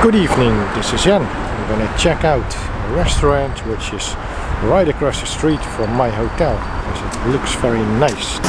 Good evening, this is Jan. I'm gonna check out a restaurant which is right across the street from my hotel because it looks very nice.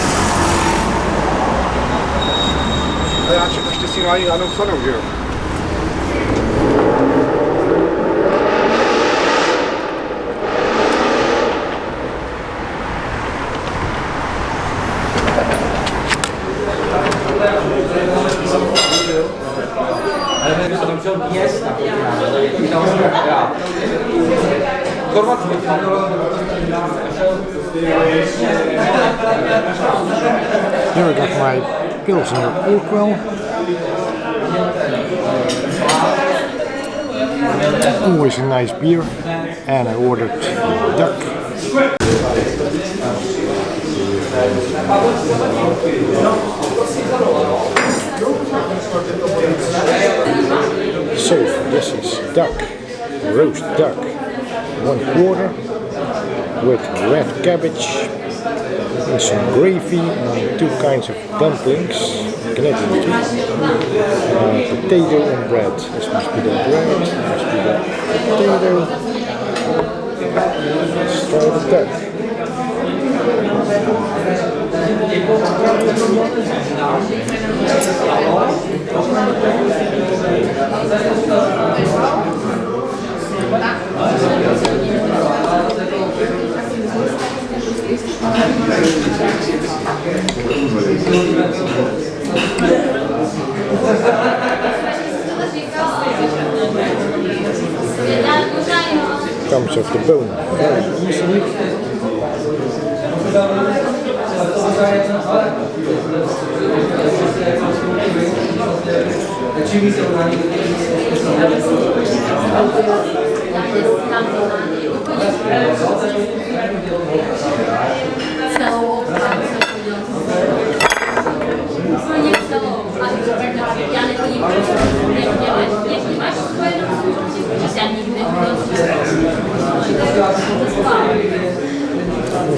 Here I got my Pilsner Urquell. Always a nice beer, and I ordered duck. So this is duck, roast duck, 1/4 with red cabbage and some gravy and 2 kinds of dumplings, Canadian too. Potato and bread. This must be the bread, this must be the potato. Let's try the duck. Comes off the bone very easily.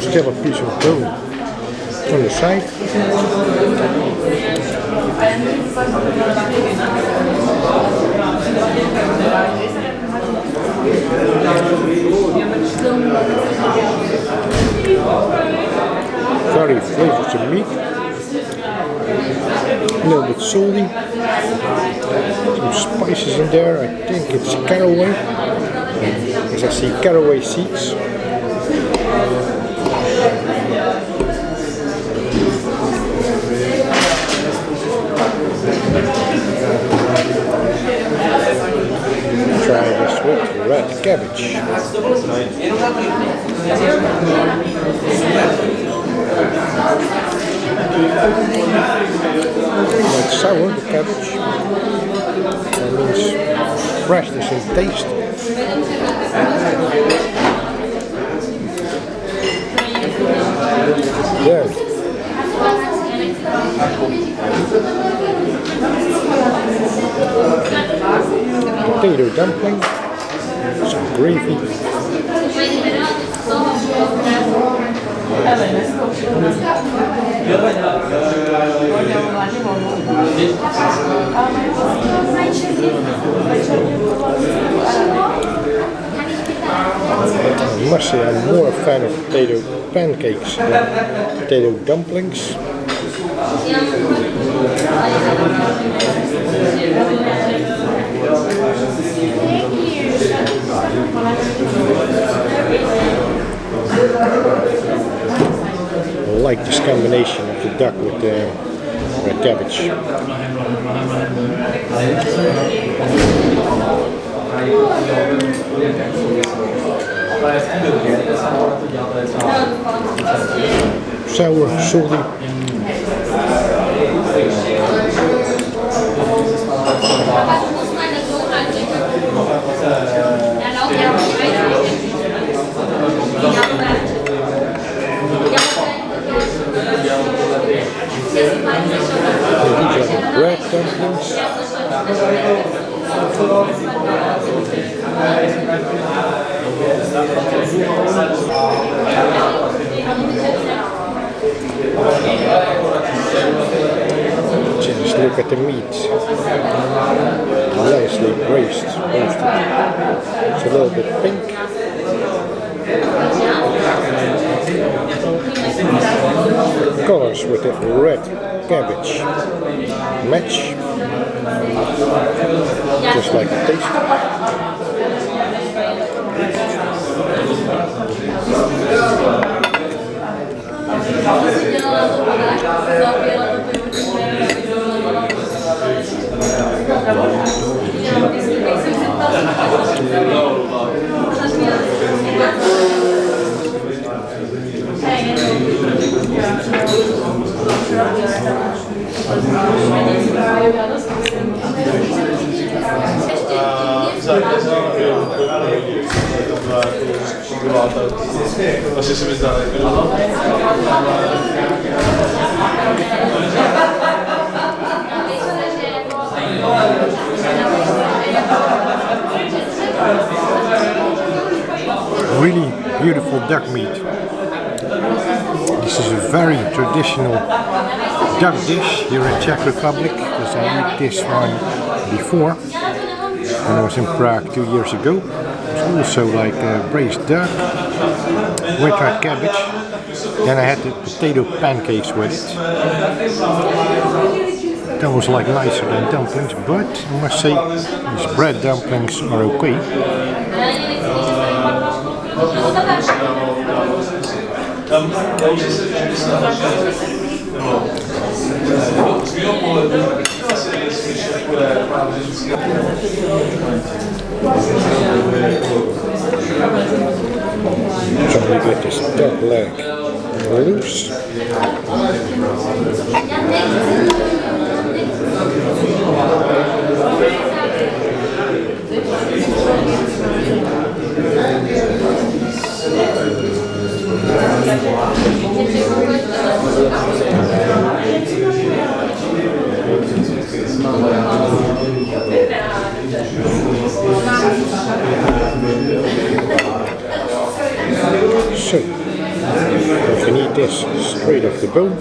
Still a piece of bone on the side. Very flavorsome meat. A little bit salty. Some spices in there. I think it's caraway. Because I see caraway seeds. Try this with red cabbage. Quite sour, the cabbage. That means freshness in taste. There. Potato dumpling, some gravy. I must say I'm more a fan of potato pancakes than potato dumplings. I like this combination of the duck with the red cabbage. Sour, salty. Bread dumplings. Just look at the meat. Nicely braised, roasted. It's a little bit pink. Colors with the red cabbage match. Just like the taste. Asi si mi zdá Really beautiful duck meat. This is a very traditional duck dish here in Czech Republic, because I ate this one before when I was in Prague 2 years ago. It was also like braised duck with red cabbage. Then I had the potato pancakes with it. That was like nicer than dumplings, but I must say these bread dumplings are okay. So we get this duck leg loose. So, you can eat this straight off the bone.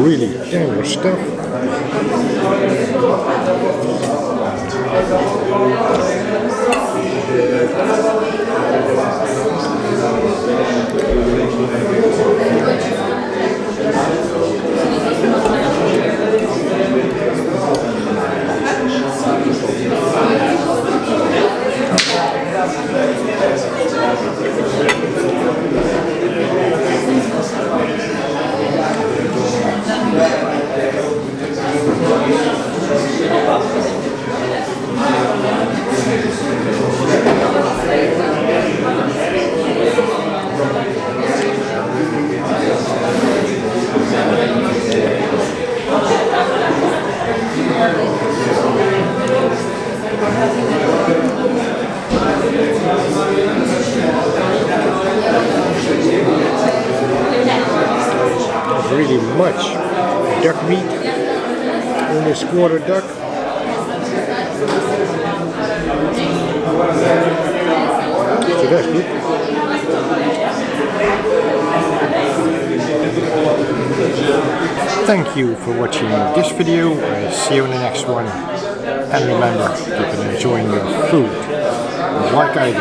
Really tender stuff. Really much duck meat in this quarter duck. So that's good. Thank you for watching this video. I'll see you in the next one. And remember, keep enjoying your food like I do.